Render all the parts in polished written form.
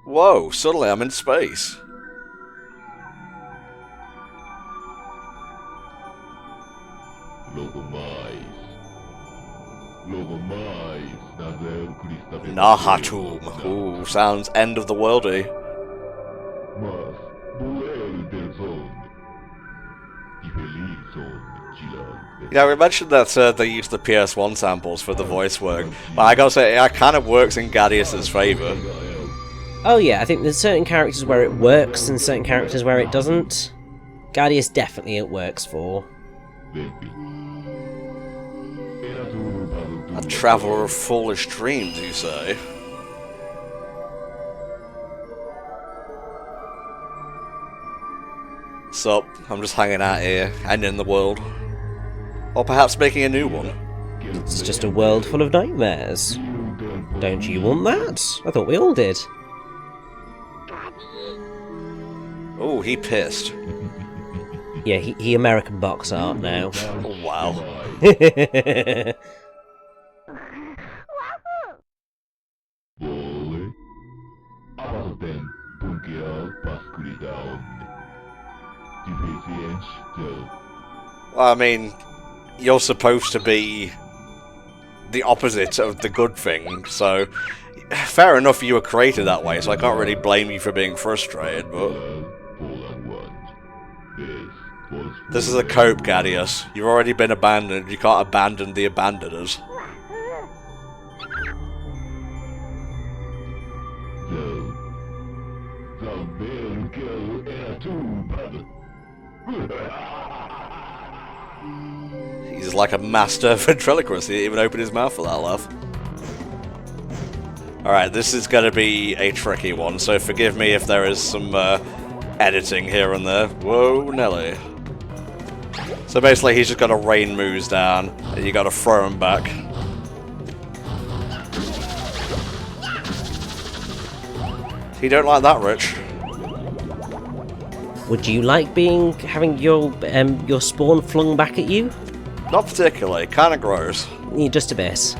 Whoa, suddenly I'm in space. Nahatum. Ooh, sounds end of the worldy. Yeah, we mentioned that they used the PS1 samples for the voice work, but I gotta say, it kind of works in Gadius's favour. Oh yeah, I think there's certain characters where it works and certain characters where it doesn't. Gadius definitely it works for. A traveller of foolish dreams, you say? Sup, I'm just hanging out here, ending the world. Or perhaps making a new one. It's just a world full of nightmares. Don't you want that? I thought we all did. Oh, he pissed. Yeah, he American box art now. Oh, wow. Well, I mean, you're supposed to be the opposite of the good thing, so fair enough you were created that way, so I can't really blame you for being frustrated, but... This is a cope, Gadius. You've already been abandoned, you can't abandon the abandoners. He's like a master ventriloquist, he didn't even open his mouth for that laugh. Alright, this is going to be a tricky one, so forgive me if there is some editing here and there. Whoa, Nelly. So basically he's just got to rain moves down, and you got to throw him back. You don't like that, Rich? Would you like having your spawn flung back at you? Not particularly, kind of gross. Yeah, just a bit.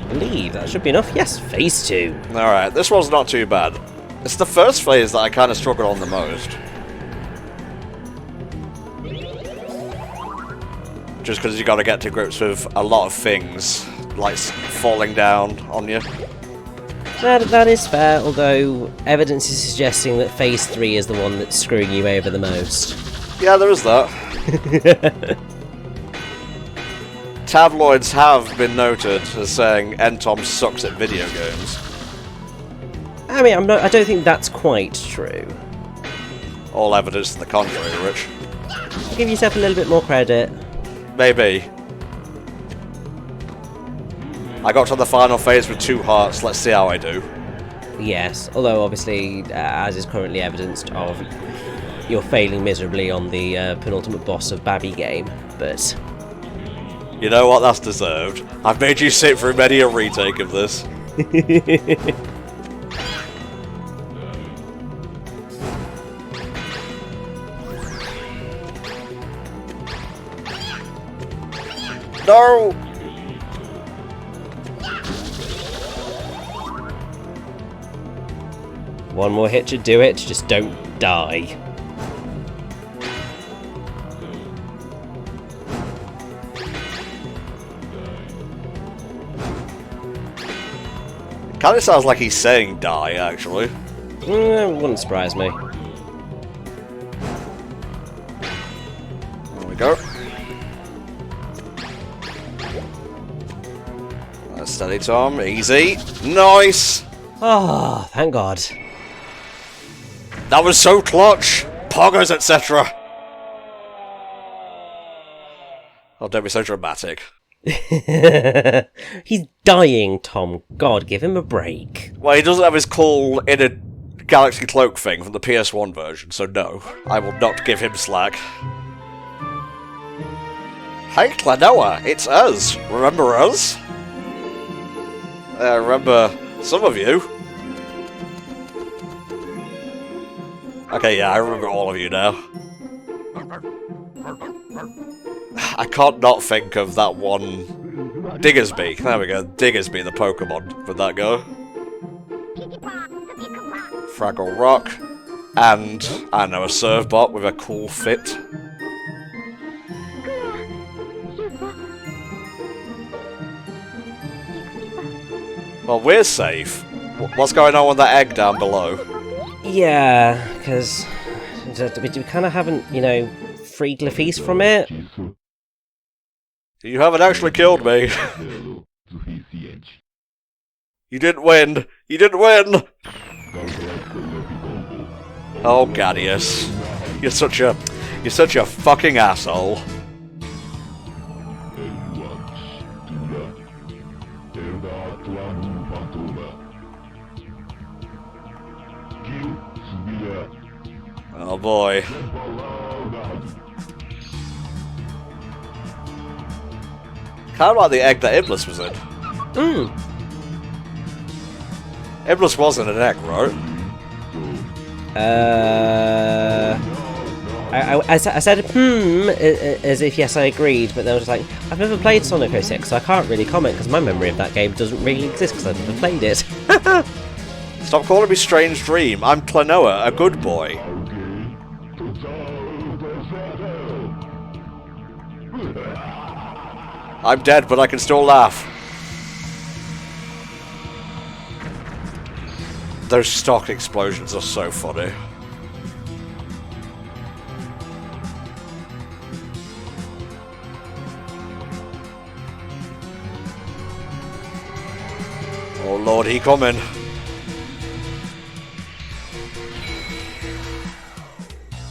I believe that should be enough. Yes, phase 2. Alright, this one's not too bad. It's the first phase that I kind of struggled on the most. Just because you got to get to grips with a lot of things, like falling down on you. That is fair, although evidence is suggesting that phase 3 is the one that's screwing you over the most. Yeah, there is that. Tabloids have been noted as saying Entom sucks at video games. I mean, I don't think that's quite true. All evidence to the contrary, Rich. Give yourself a little bit more credit. Maybe. I got to the final phase with 2 hearts, let's see how I do. Yes, although obviously, as is currently evidenced of, you're failing miserably on the penultimate boss of Babby game, but... You know what, that's deserved. I've made you sit through many a retake of this. No! One more hit should do it, just don't die. Kind of sounds like he's saying die, actually. Wouldn't surprise me. There we go. Steady, Tom. Easy. Nice! Oh, thank God. That was so clutch! Poggers, etc. Oh, don't be so dramatic. He's dying, Tom. God, give him a break. Well, he doesn't have his cool inner Galaxy Cloak thing from the PS1 version, so no. I will not give him slack. Hey, Clonoa, it's us. Remember us? Remember some of you. Okay, yeah, I remember all of you now. I can't not think of that one... Diggersby. There we go. Diggersby, the Pokemon. Would that go? Fraggle Rock. And, I don't know, a Servbot with a cool fit. Well, we're safe. What's going on with that egg down below? Yeah, because we kind of haven't, you know, freed Lafice from it. You haven't actually killed me. You didn't win. You didn't win. Oh, Gadius. You're such a fucking asshole. Oh boy. Kind of like the egg that Iblis was in. Iblis wasn't an egg, right? I said, as if yes, I agreed, but then I was like, I've never played Sonic 06, so I can't really comment because my memory of that game doesn't really exist because I've never played it. Stop calling me Strange Dream. I'm Klonoa, a good boy. I'm dead, but I can still laugh. Those stock explosions are so funny. Oh lord, he coming.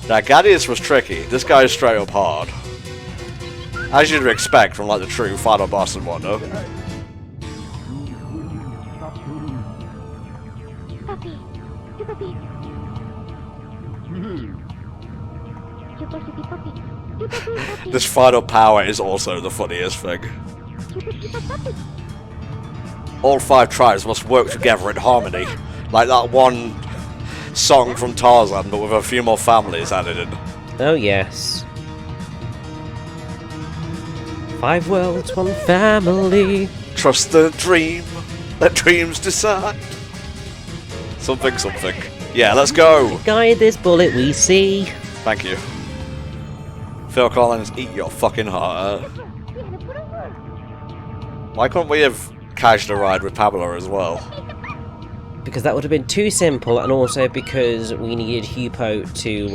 Now, Gadius was tricky. This guy is straight up hard. As you'd expect from, like, the true final boss and whatnot. This final power is also the funniest thing. All 5 tribes must work together in harmony. Like that one song from Tarzan, but with a few more families added in. Oh yes. 5 worlds, 1 family. Trust the dream. Let dreams decide. Something, something. Yeah, let's go. Guide this bullet we see. Thank you. Phil Collins, eat your fucking heart out. Why couldn't we have cashed a ride with Pablo as well? Because that would have been too simple, and also because we needed Hupo to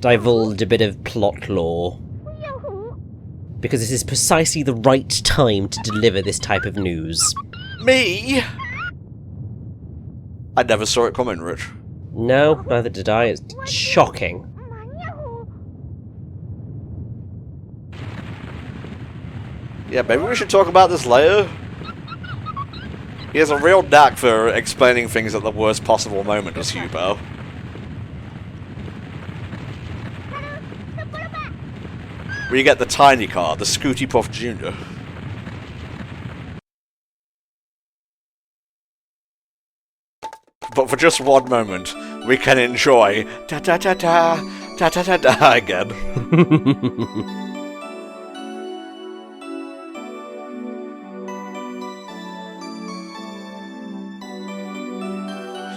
divulge a bit of plot lore. Because this is precisely the right time to deliver this type of news. Me? I never saw it coming, Rich. No, neither did I. It's shocking. Yeah, maybe we should talk about this later. He has a real knack for explaining things at the worst possible moment, does Hubo. We get the tiny car, the Scooty Puff Jr. But for just one moment, we can enjoy ta-ta-ta-ta, ta-ta-ta-ta again.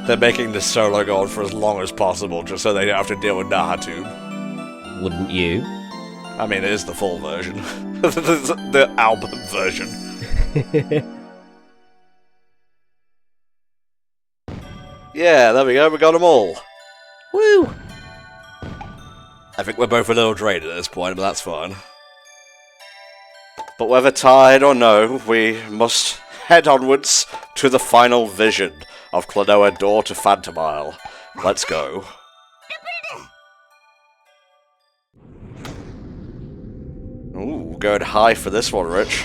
They're making this solo go on for as long as possible, just so they don't have to deal with Nahatum. Wouldn't you? I mean, it is the full version. The album version. Yeah, there we go, we got them all. Woo! I think we're both a little drained at this point, but that's fine. But whether tired or no, we must head onwards to the final vision of Klonoa Door to Phantomile. Let's go. Ooh, going high for this one, Rich.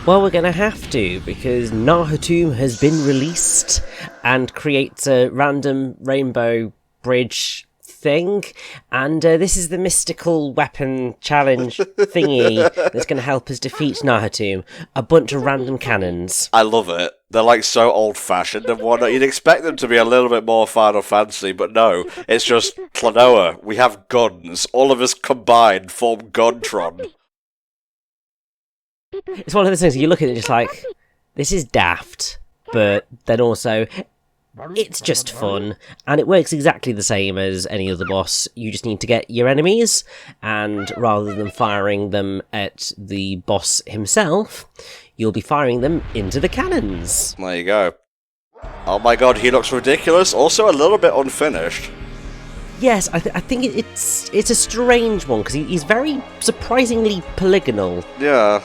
Well, we're going to have to, because Nahatum has been released and creates a random rainbow bridge thing, and this is the mystical weapon challenge thingy that's going to help us defeat Nahatum. A bunch of random cannons. I love it. They're like so old-fashioned and whatnot. You'd expect them to be a little bit more Final Fantasy, but no. It's just Klonoa. We have guns. All of us combined form Guntron. It's one of those things you look at it just like, this is daft, but then also, it's just fun, and it works exactly the same as any other boss. You just need to get your enemies, and rather than firing them at the boss himself, you'll be firing them into the cannons. There you go. Oh my god, he looks ridiculous. Also a little bit unfinished. Yes, I think it's a strange one, because he's very surprisingly polygonal. Yeah.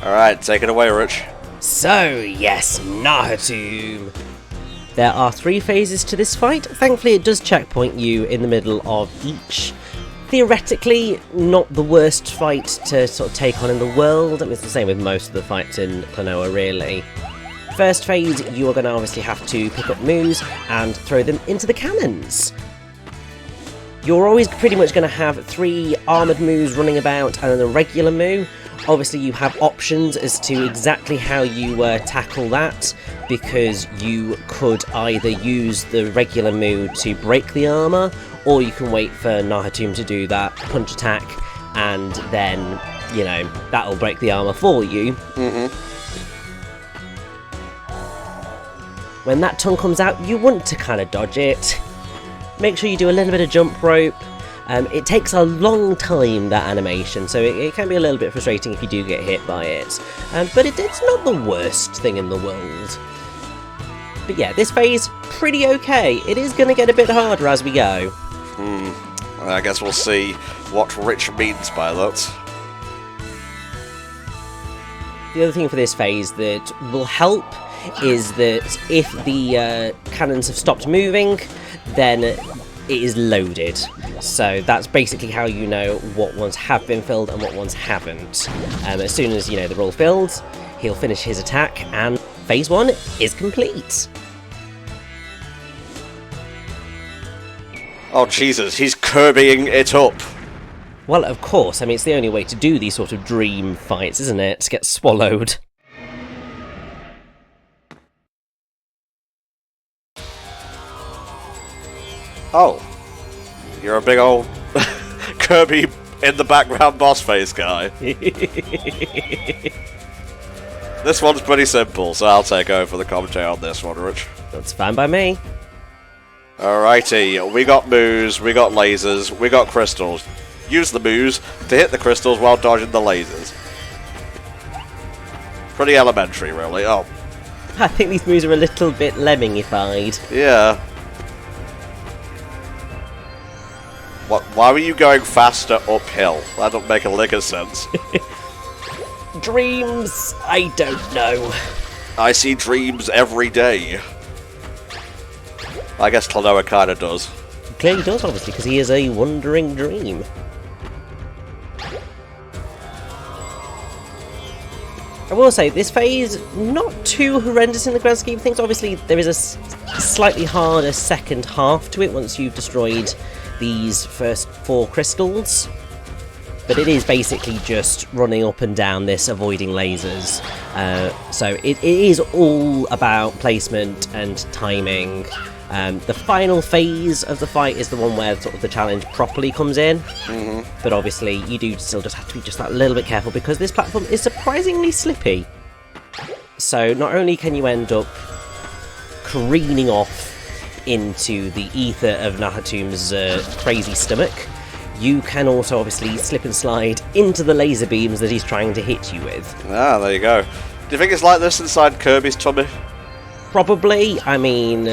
Alright, take it away, Rich. So, yes, Nahatomb. There are 3 phases to this fight. Thankfully, it does checkpoint you in the middle of each. Theoretically, not the worst fight to sort of take on in the world. I mean, it's the same with most of the fights in Clonoa, really. First phase, you are going to obviously have to pick up moos and throw them into the cannons. You're always pretty much going to have 3 armoured moos running about and then a regular moo. Obviously, you have options as to exactly how you tackle that, because you could either use the regular moo to break the armour, or you can wait for Nahatomb to do that punch attack, and then, you know, that'll break the armour for you. When that tongue comes out, you want to kind of dodge it. Make sure you do a little bit of jump rope. It takes a long time, that animation, so it can be a little bit frustrating if you do get hit by it. But it's not the worst thing in the world. But yeah, this phase, pretty okay. It is going to get a bit harder as we go. I guess we'll see what Rich means by that. The other thing for this phase that will help is that if the cannons have stopped moving, then it is loaded. So that's basically how you know what ones have been filled and what ones haven't. As soon as, you know, they're all filled, he'll finish his attack, and phase 1 is complete. Oh Jesus, he's Kirbying it up. Well, of course, I mean, it's the only way to do these sort of dream fights, isn't it? To get swallowed. Oh. You're a big old Kirby in the background boss face guy. This one's pretty simple, so I'll take over for the commentary on this one, Rich. That's fine by me. Alrighty, we got moos, we got lasers, we got crystals. Use the moos to hit the crystals while dodging the lasers. Pretty elementary, really. Oh. I think these moves are a little bit lemmingified. Yeah. Why were you going faster uphill? That don't make a lick of sense. Dreams? I don't know. I see dreams every day. I guess Klonoa kinda does. He clearly does, obviously, because he is a wandering dream. I will say, this phase, not too horrendous in the grand scheme of things. Obviously, there is a slightly harder second half to it once you've destroyed these first 4 crystals. But it is basically just running up and down this, avoiding lasers. So it is all about placement and timing. The final phase of the fight is the one where sort of the challenge properly comes in. But obviously you do still just have to be just that little bit careful, because this platform is surprisingly slippy. So not only can you end up careening off into the ether of Nahatomb's crazy stomach, you can also obviously slip and slide into the laser beams that he's trying to hit you with. Ah, there you go. Do you think it's like this inside Kirby's tummy? Probably. I mean,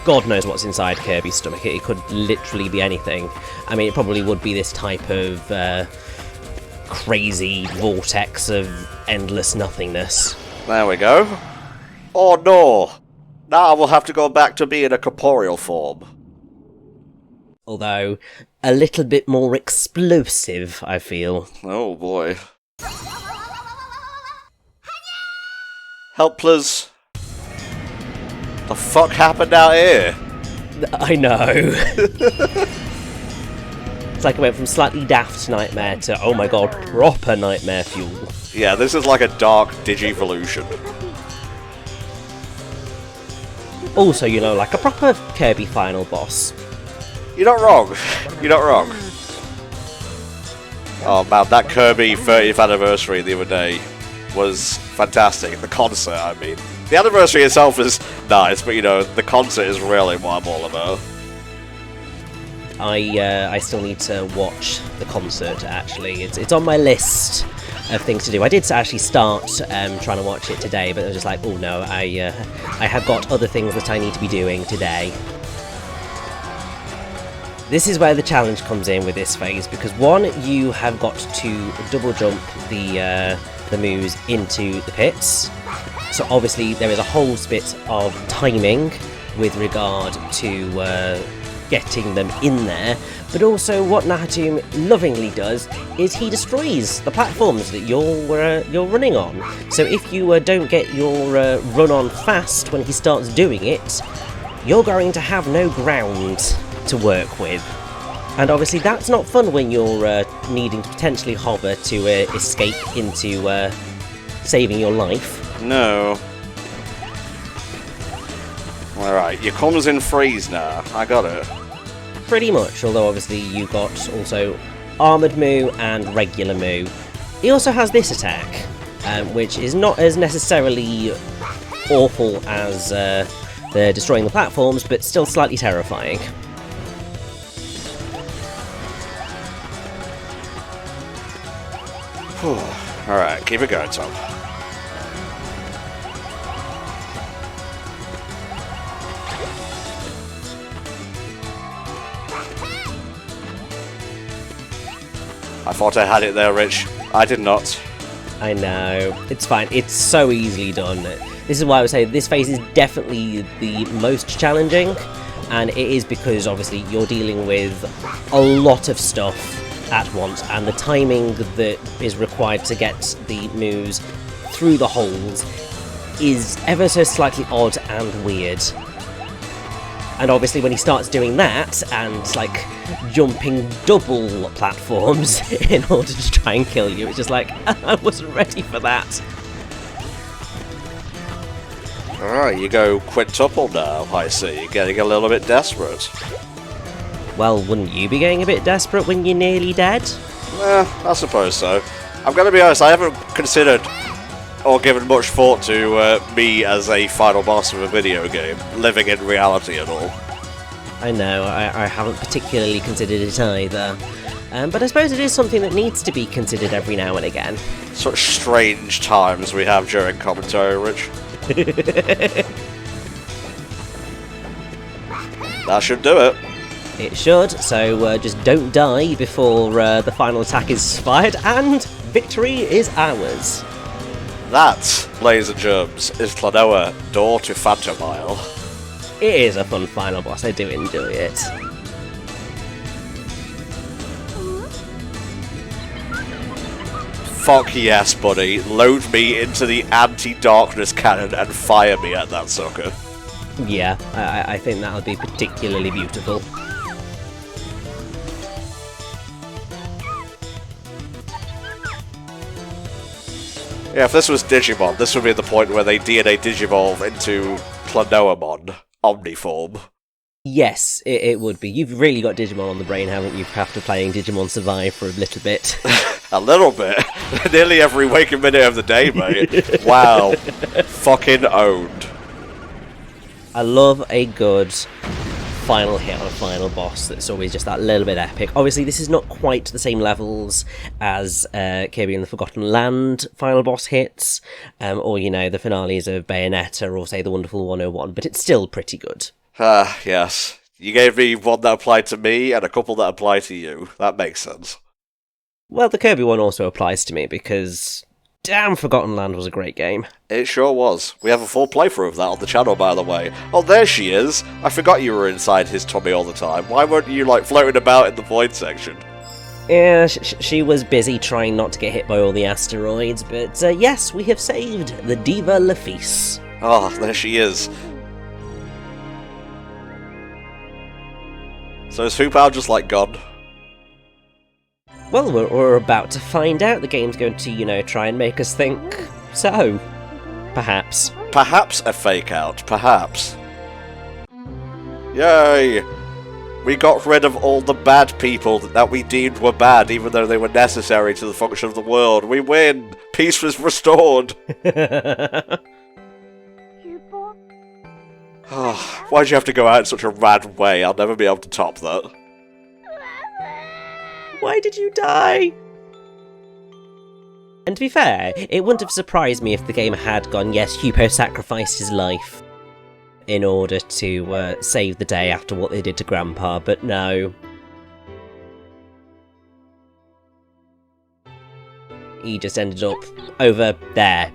God knows what's inside Kirby's stomach. It could literally be anything. I mean, it probably would be this type of crazy vortex of endless nothingness. There we go. Oh no! Now I will have to go back to being a corporeal form. Although, a little bit more explosive, I feel. Oh boy. Help, please. The fuck happened out here? I know. It's like it went from slightly daft nightmare to, oh my god, proper nightmare fuel. Yeah, this is like a dark Digivolution. Also, you know, like a proper Kirby final boss. You're not wrong. You're not wrong. Oh man, that Kirby 30th anniversary the other day was fantastic. The concert, I mean. The anniversary itself is nice, but you know, the concert is really what I'm all about. I still need to watch the concert, actually. It's on my list of things to do. I did actually start trying to watch it today, but I was just like, oh no, I have got other things that I need to be doing today. This is where the challenge comes in with this phase, because one, you have got to double jump the moves into the pits. So obviously there is a whole bit of timing with regard to getting them in there, but also what Nahatum lovingly does is he destroys the platforms that you're running on. So if you don't get your run on fast when he starts doing it, you're going to have no ground to work with. And obviously that's not fun when you're needing to potentially hover to escape into saving your life. No. Alright, your comes in freeze now. I got it. Pretty much, although obviously you got also Armoured Moo and Regular Moo. He also has this attack, which is not as necessarily awful as the destroying the platforms, but still slightly terrifying. Alright, keep it going, Tom. I thought I had it there, Rich. I did not. I know. It's fine. It's so easily done. This is why I would say this phase is definitely the most challenging, and it is because obviously you're dealing with a lot of stuff at once, and the timing that is required to get the moves through the holes is ever so slightly odd and weird. And obviously when he starts doing that and like jumping double platforms in order to try and kill you, it's just like, I wasn't ready for that. Alright, you go quintuple now, I see. You're getting a little bit desperate. Well, wouldn't you be getting a bit desperate when you're nearly dead? I suppose so. I'm going to be honest, I haven't considered or given much thought to me as a final boss of a video game, living in reality at all. I know, I haven't particularly considered it either. But I suppose it is something that needs to be considered every now and again. Such strange times we have during commentary, Rich. That should do it. It should, so just don't die before the final attack is fired, and victory is ours. That, ladies and germs, is Klonoa, Door to Phantomile. It is a fun final boss, I do enjoy it. Fuck yes, buddy. Load me into the anti-darkness cannon and fire me at that sucker. Yeah, I think that would be particularly beautiful. Yeah, if this was Digimon, this would be the point where they DNA Digivolve into Klonoamon, Omniform. Yes, it would be. You've really got Digimon on the brain, haven't you, after playing Digimon Survive for a little bit? A little bit. Nearly every waking minute of the day, mate. Wow. Fucking owned. I love a good final hit on a final boss that's always just that little bit epic. Obviously, this is not quite the same levels as Kirby and the Forgotten Land final boss hits, or, you know, the finales of Bayonetta, or, say, the Wonderful 101, but it's still pretty good. Ah, yes. You gave me one that applied to me and a couple that apply to you. That makes sense. Well, the Kirby one also applies to me, because damn, Forgotten Land was a great game. It sure was. We have a full playthrough of that on the channel, by the way. Oh, there she is! I forgot you were inside his tummy all the time. Why weren't you, like, floating about in the void section? Yeah, she was busy trying not to get hit by all the asteroids, but yes, we have saved the Diva Lafis. Oh, there she is. So is Hu Bao just, like, gone? Well, we're about to find out. The game's going to, you know, try and make us think. So, perhaps. Perhaps a fake out, perhaps. Yay! We got rid of all the bad people that we deemed were bad, even though they were necessary to the function of the world. We win! Peace was restored! Why'd you have to go out in such a rad way? I'll never be able to top that. Why did you die? And to be fair, it wouldn't have surprised me if the game had gone, yes, Hupo sacrificed his life in order to save the day after what they did to Grandpa, but no. He just ended up over there,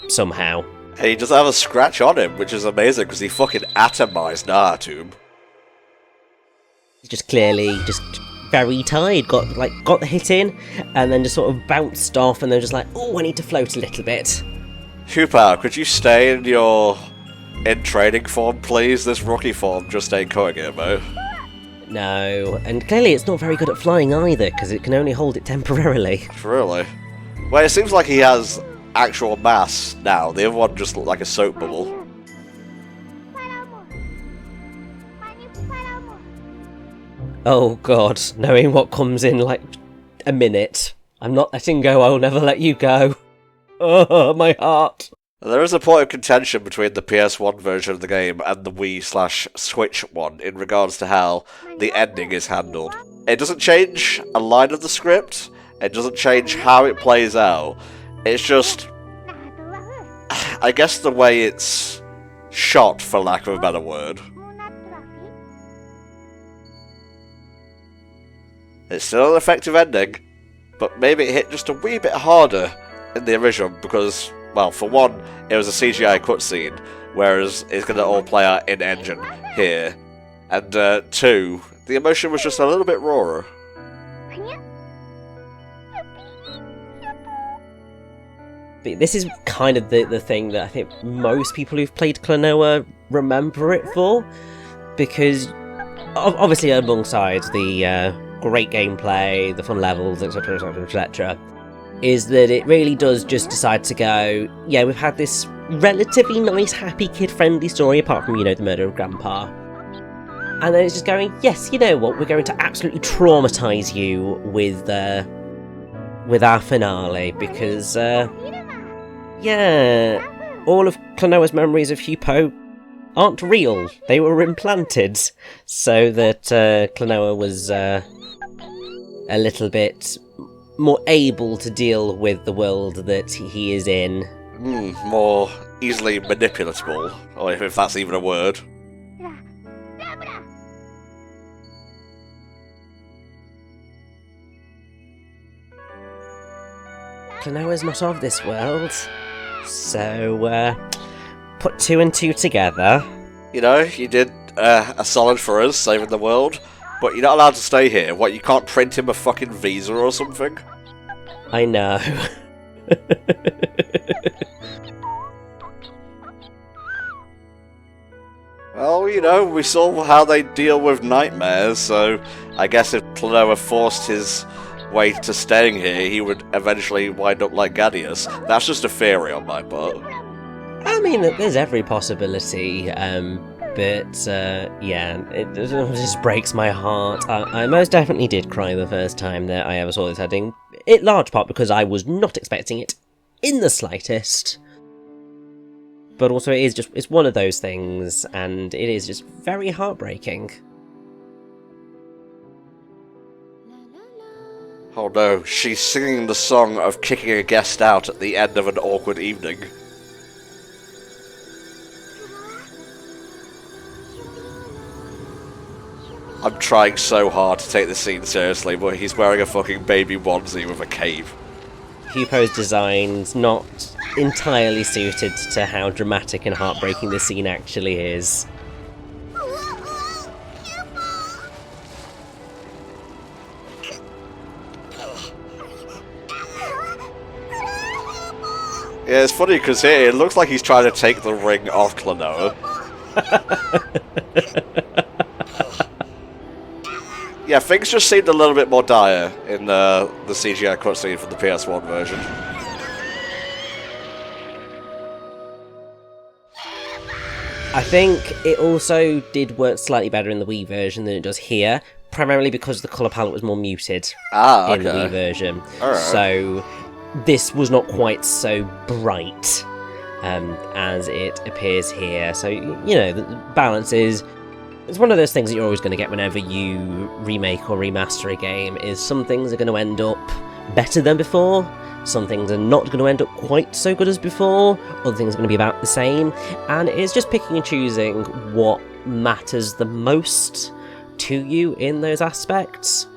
somehow. And he doesn't have a scratch on him, which is amazing, because he fucking atomized Nahatum. He's just clearly just very tired, got the hit in, and then just sort of bounced off, and then just like, oh, I need to float a little bit. Hupo, could you stay in your training form, please? This rookie form just ain't cutting it, mate. No, and clearly it's not very good at flying either, because it can only hold it temporarily. Really? Well, it seems like he has actual mass now. The other one just looked like a soap bubble. Oh god, knowing what comes in like a minute. I'm not letting go, I will never let you go. Oh, my heart. There is a point of contention between the PS1 version of the game and the Wii/Switch one in regards to how the ending is handled. It doesn't change a line of the script, it doesn't change how it plays out. It's just, I guess, the way it's shot, for lack of a better word. It's still an effective ending, but maybe it hit just a wee bit harder in the original because, well, for one, it was a CGI cutscene, whereas it's going to all play out in-engine here. And two, the emotion was just a little bit rawer. But this is kind of the thing that I think most people who've played Klonoa remember it for, because obviously alongside the great gameplay, the fun levels, etc, etc, etc, is that it really does just decide to go, yeah, we've had this relatively nice, happy, kid-friendly story, apart from, you know, the murder of Grandpa. And then it's just going, yes, you know what, we're going to absolutely traumatise you with our finale, because, yeah, all of Klonoa's memories of Hupo aren't real. They were implanted, so that Klonoa was a little bit more able to deal with the world that he is in. More easily manipulatable, or if that's even a word. Klonoa's not of this world, so put two and two together. You know, you did a solid for us, saving the world, but you're not allowed to stay here. What, you can't print him a fucking visa or something? I know. Well, you know, we saw how they deal with nightmares, so I guess if Klonoa forced his way to staying here, he would eventually wind up like Gadius. That's just a theory on my part. I mean, there's every possibility, but yeah, it just breaks my heart. I most definitely did cry the first time that I ever saw this ending, in large part because I was not expecting it in the slightest. But also it's one of those things, and it is just very heartbreaking. Oh no, she's singing the song of kicking a guest out at the end of an awkward evening. I'm trying so hard to take this scene seriously, but he's wearing a fucking baby onesie with a cape. Hupo's design's not entirely suited to how dramatic and heartbreaking this scene actually is. Yeah, it's funny because here it looks like he's trying to take the ring off Klonoa. Yeah, things just seemed a little bit more dire in the CGI cutscene from the PS1 version. I think it also did work slightly better in the Wii version than it does here, primarily because the colour palette was more muted in the Wii version. Alright. So this was not quite so bright as it appears here. So, you know, the balance is... It's one of those things that you're always going to get whenever you remake or remaster a game, is some things are going to end up better than before, some things are not going to end up quite so good as before, other things are going to be about the same, and it's just picking and choosing what matters the most to you in those aspects.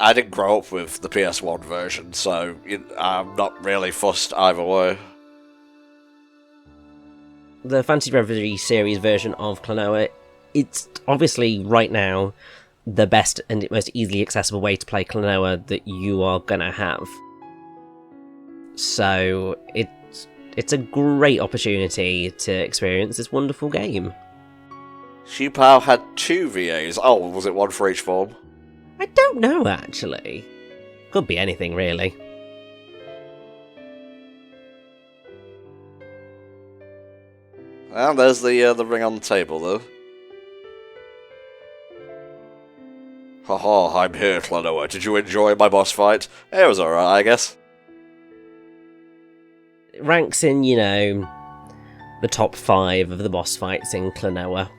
I didn't grow up with the PS1 version, so I'm not really fussed either way. The Fantasy Reverie series version of Klonoa, it's obviously right now the best and most easily accessible way to play Klonoa that you are gonna have. So it's a great opportunity to experience this wonderful game. Xiupao had 2 VAs. Oh, was it one for each form? I don't know, actually. Could be anything, really. And there's the ring on the table, though. Haha, I'm here, Clonoa. Did you enjoy my boss fight? It was alright, I guess. It ranks in, you know, the top 5 of the boss fights in Klonoa.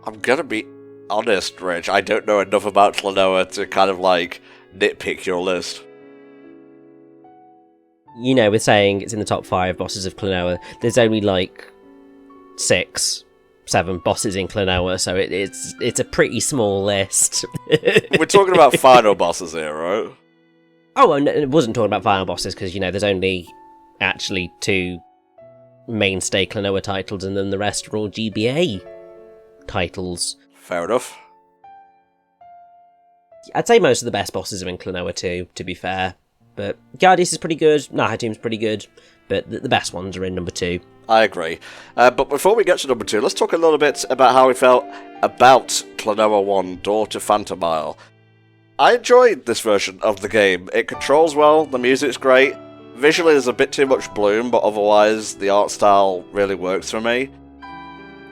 I'm gonna be honest, Rich. I don't know enough about Clonoa to kind of, like, nitpick your list. You know, with saying it's in the top 5 bosses of Klonoa, there's only, like, 6, 7 bosses in Klonoa, so it's a pretty small list. We're talking about final bosses here, right? Oh, and it wasn't talking about final bosses, because, you know, there's only actually 2 mainstay Klonoa titles, and then the rest are all GBA titles. Fair enough. I'd say most of the best bosses are in Klonoa too, to be fair. But Guardius is pretty good, Nahatum's pretty good, but the best ones are in number 2. I agree. But before we get to number 2, let's talk a little bit about how we felt about Klonoa 1, Door to Phantomile. I enjoyed this version of the game. It controls well, the music's great. Visually there's a bit too much bloom, but otherwise the art style really works for me.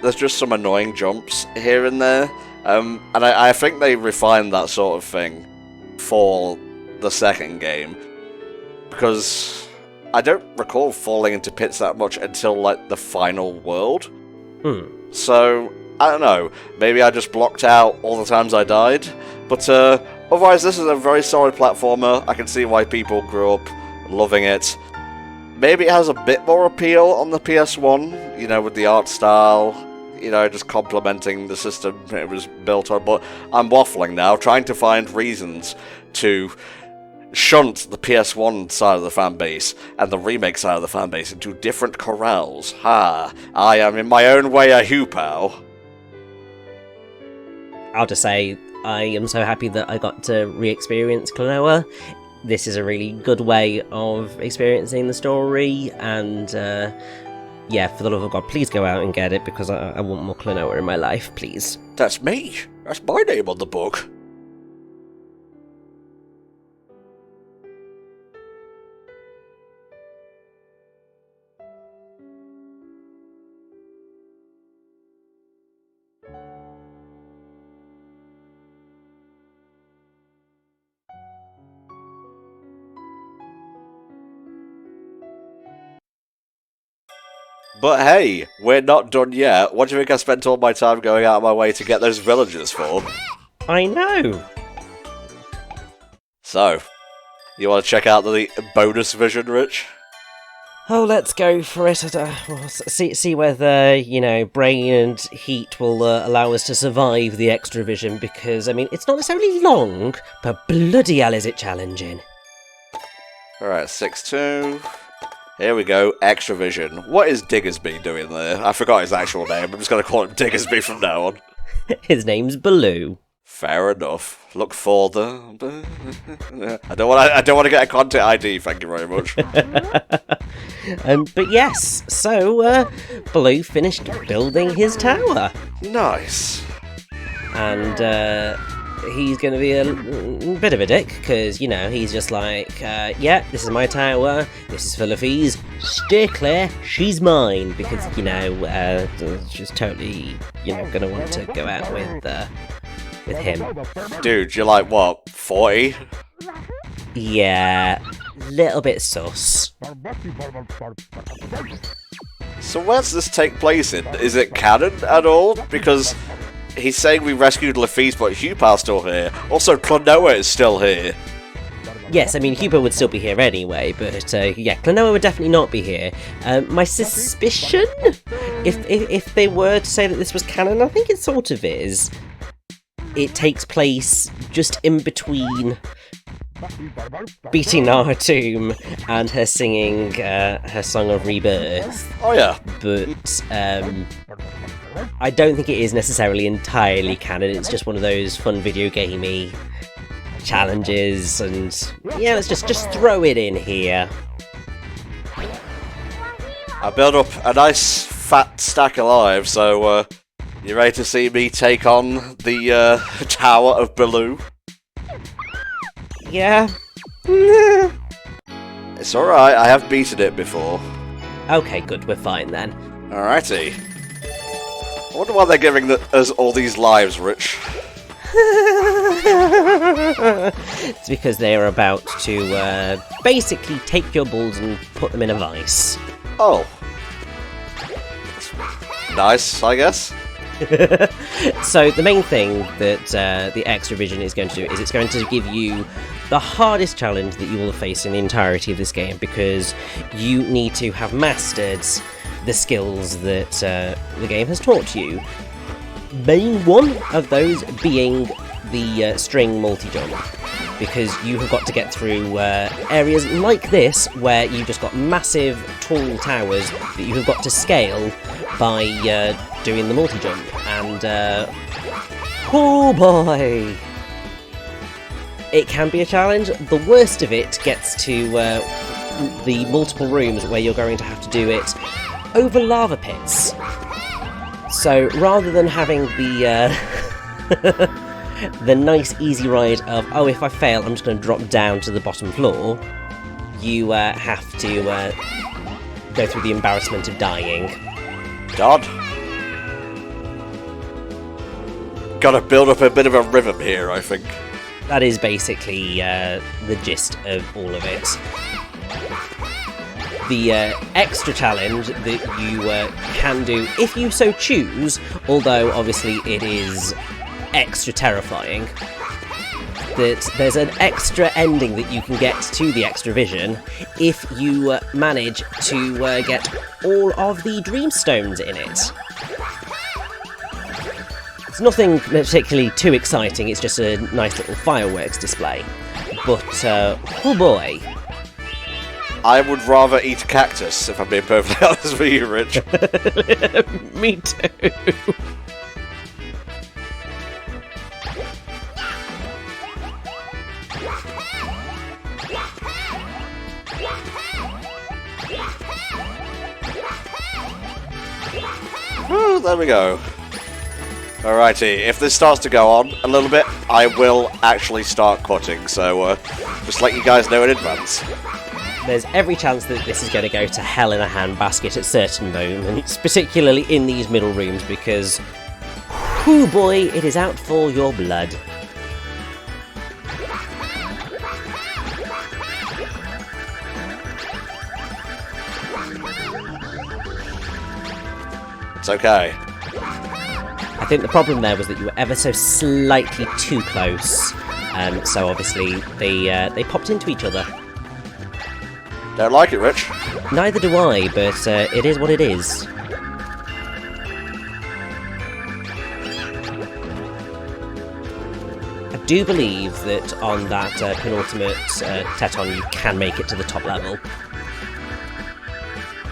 There's just some annoying jumps here and there, and I think they refined that sort of thing for the second game, because I don't recall falling into pits that much until, like, the final world. So, I don't know, maybe I just blocked out all the times I died, but otherwise this is a very solid platformer. I can see why people grew up loving it. Maybe it has a bit more appeal on the PS1, you know, with the art style, you know, just complementing the system it was built on, but I'm waffling now, trying to find reasons to shunt the PS1 side of the fanbase and the remake side of the fanbase into different corrals. Ha! I am in my own way a Xiupao. I'll just say, I am so happy that I got to re-experience Klonoa. This is a really good way of experiencing the story, and yeah, for the love of God, please go out and get it, because I want more Klonoa in my life, please. That's me. That's my name on the book. But hey, we're not done yet. What do you think I spent all my time going out of my way to get those villagers for? I know! So, you want to check out the bonus vision, Rich? Oh, let's go for it. We'll see whether, you know, brain and heat will allow us to survive the extra vision, because, I mean, it's not necessarily long, but bloody hell is it challenging. Alright, 6-2. Here we go, extra vision. What is Diggersby doing there? I forgot his actual name. I'm just going to call him Diggersby from now on. His name's Baloo. Fair enough. Look for the... I don't want to get a content ID, thank you very much. But yes, so Baloo finished building his tower. Nice. And he's going to be a bit of a dick, because, you know, he's just like, yeah, this is my tower, this is full of fees, steer clear, she's mine, because, you know, she's totally, you know, going to want to go out with him. Dude, you're like, what, 40? Yeah, little bit sus. So where's this take place in? Is it canon at all? Because he's saying we rescued Lafitte, but Hupar's still here. Also, Klonoa is still here. Yes, I mean, Hupar would still be here anyway, but yeah, Klonoa would definitely not be here. My suspicion, if they were to say that this was canon, I think it sort of is. It takes place just in between beating Naratum and her singing her Song of Rebirth. Oh yeah. But I don't think it is necessarily entirely canon, it's just one of those fun video gamey challenges, and yeah, let's just throw it in here. I built up a nice fat stack of lives, so you ready to see me take on the Tower of Baloo? Yeah. It's alright, I have beaten it before. Okay, good, we're fine then. Alrighty. I wonder why they're giving us all these lives, Rich. It's because they are about to basically take your balls and put them in a vice. Oh. Nice, I guess. So the main thing that the X revision is going to do is it's going to give you the hardest challenge that you will face in the entirety of this game, because you need to have mastered the skills that the game has taught you. Main one of those being the string multi-jump, because you have got to get through areas like this where you've just got massive tall towers that you have got to scale by doing the multi-jump, and oh boy, it can be a challenge. The worst of it gets to the multiple rooms where you're going to have to do it over lava pits. So rather than having the the nice easy ride of, oh, if I fail I'm just going to drop down to the bottom floor, you have to go through the embarrassment of dying. God. Gotta build up a bit of a rhythm here, I think. That is basically the gist of all of it. The extra challenge that you can do, if you so choose, although obviously it is extra terrifying, that there's an extra ending that you can get to the extra vision if you manage to get all of the Dreamstones in it. It's nothing particularly too exciting, it's just a nice little fireworks display. But, oh boy. I would rather eat a cactus, if I'm being perfectly honest with you, Rich. Me too. Woo, there we go. Alrighty, if this starts to go on a little bit, I will actually start quitting, so just let you guys know in advance. There's every chance that this is going to go to hell in a handbasket at certain moments, particularly in these middle rooms, because, oh boy, it is out for your blood. It's okay. I think the problem there was that you were ever so slightly too close, so obviously they popped into each other. Don't like it, Rich. Neither do I, but it is what it is. I do believe that on that penultimate Teton you can make it to the top level.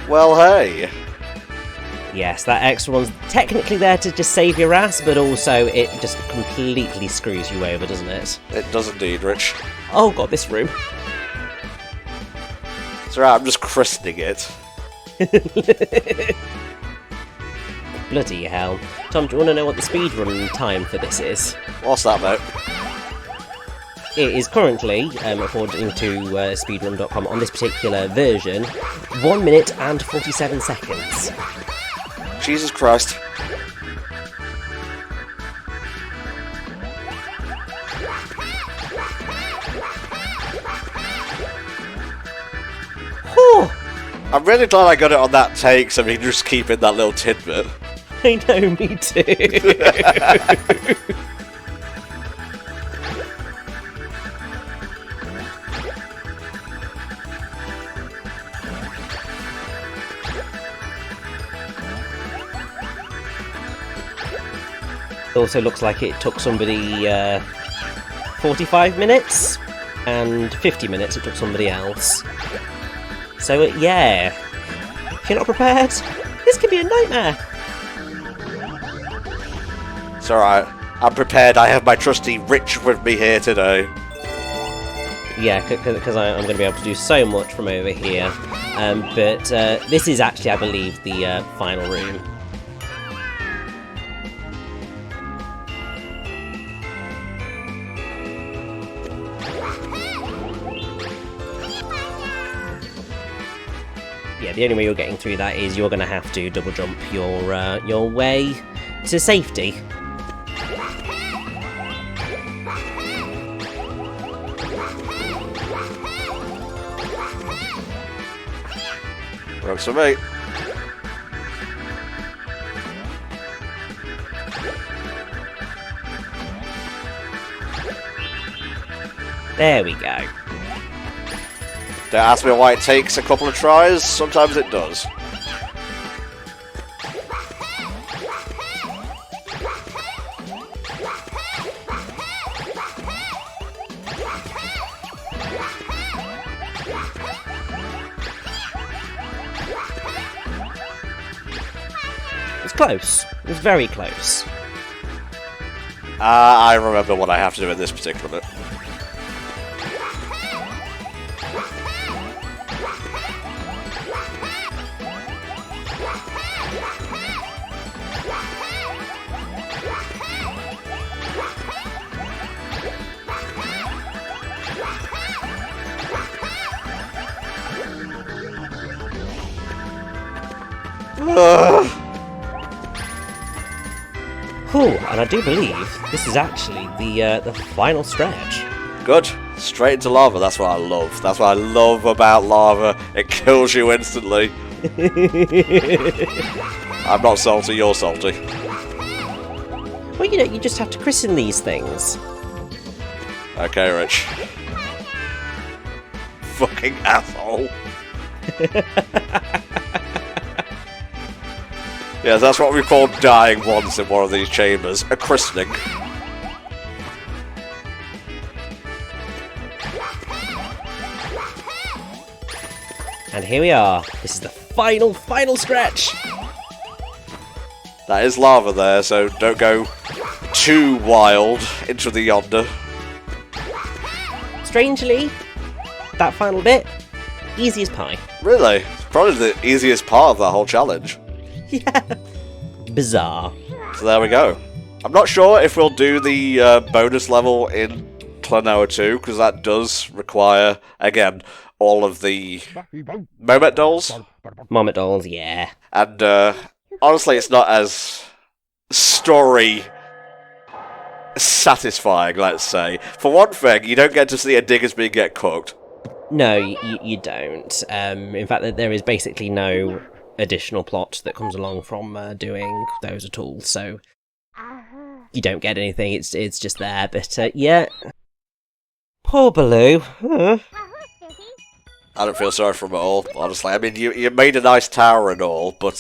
Well, hey. Yes, that extra one's technically there to just save your ass, but also it just completely screws you over, doesn't it? It does indeed, Rich. Oh god, this room. It's alright, I'm just christening it. Bloody hell. Tom, do you want to know what the speedrun time for this is? What's that, mate? It is currently, according to speedrun.com, on this particular version, 1 minute and 47 seconds. Jesus Christ. Whew! I'm really glad I got it on that take, so we can just keep in that little tidbit. I know, me too. It also looks like it took somebody 45 minutes, and 50 minutes it took somebody else. So, yeah, if you're not prepared, this could be a nightmare. It's alright. I'm prepared. I have my trusty Rich with me here today. Yeah, because I'm going to be able to do so much from over here. But this is actually, I believe, the final room. Yeah, the only way you're getting through that is you're going to have to double jump your way to safety. Works for me. There we go. Don't ask me why it takes a couple of tries, sometimes it does. It's close. It's very close. I remember what I have to do in this particular bit. Whew, and I do believe this is actually the final stretch. Good. Straight into lava, that's what I love. That's what I love about lava. It kills you instantly. I'm not salty, you're salty. Well, you know, you just have to christen these things. Okay, Rich. Fucking asshole. Yeah, that's what we call dying once in one of these chambers. A christening. And here we are. This is the final stretch. That is lava there, so don't go too wild into the yonder. Strangely, that final bit, easy as pie. Really? It's probably the easiest part of that whole challenge. Yeah. Bizarre. So there we go. I'm not sure if we'll do the bonus level in Klonoa 2, because that does require, again, all of the Moment dolls. Moment dolls, yeah. And honestly, it's not as story satisfying, let's say. For one thing, you don't get to see a digger's being get cooked. No, you don't. In fact, there is basically no additional plot that comes along from doing those at all, so you don't get anything. It's just there. But yeah, poor Baloo. I don't feel sorry for him at all, honestly. I mean, you made a nice tower and all, but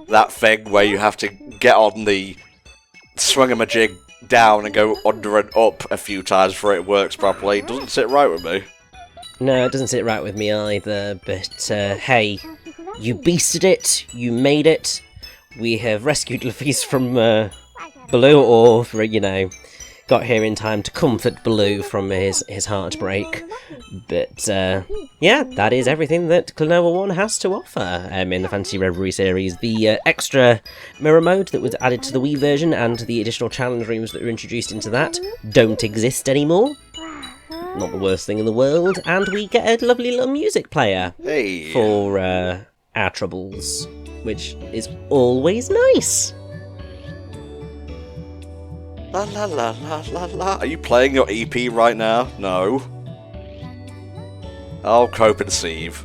that thing where you have to get on the swing-a-majig down and go under and up a few times before it works properly doesn't sit right with me. No, it doesn't sit right with me either, but hey, you beasted it, you made it, we have rescued Luffy's from Baloo, or, you know, got here in time to comfort Blue from his heartbreak. But, yeah, that is everything that Klonoa 1 has to offer in the Fantasy Reverie series. The extra mirror mode that was added to the Wii version and the additional challenge rooms that were introduced into that don't exist anymore. Not the worst thing in the world. And we get a lovely little music player for our troubles, which is always nice. La la la la la la. Are you playing your EP right now? No. Oh, Cope and Steve.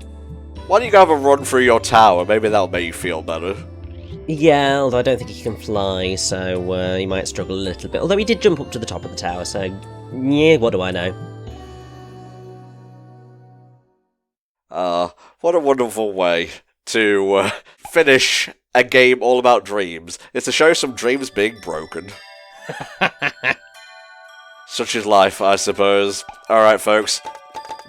Why don't you go have a run through your tower? Maybe that'll make you feel better. Yeah, although I don't think he can fly, so he might struggle a little bit. Although he did jump up to the top of the tower, so yeah, what do I know? What a wonderful way to finish a game all about dreams. It's to show some dreams being broken. Such is life, I suppose. Alright, folks.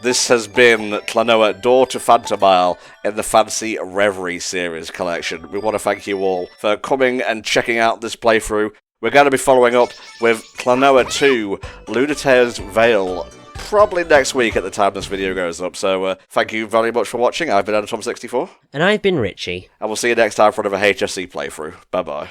This has been Klonoa Door to Phantomile in the Fantasy Reverie series collection. We want to thank you all for coming and checking out this playthrough. We're going to be following up with Klonoa 2, Lunatea's Veil, probably next week at the time this video goes up. So thank you very much for watching. I've been Tom64. And I've been Richie. And we'll see you next time for another HSC playthrough. Bye-bye.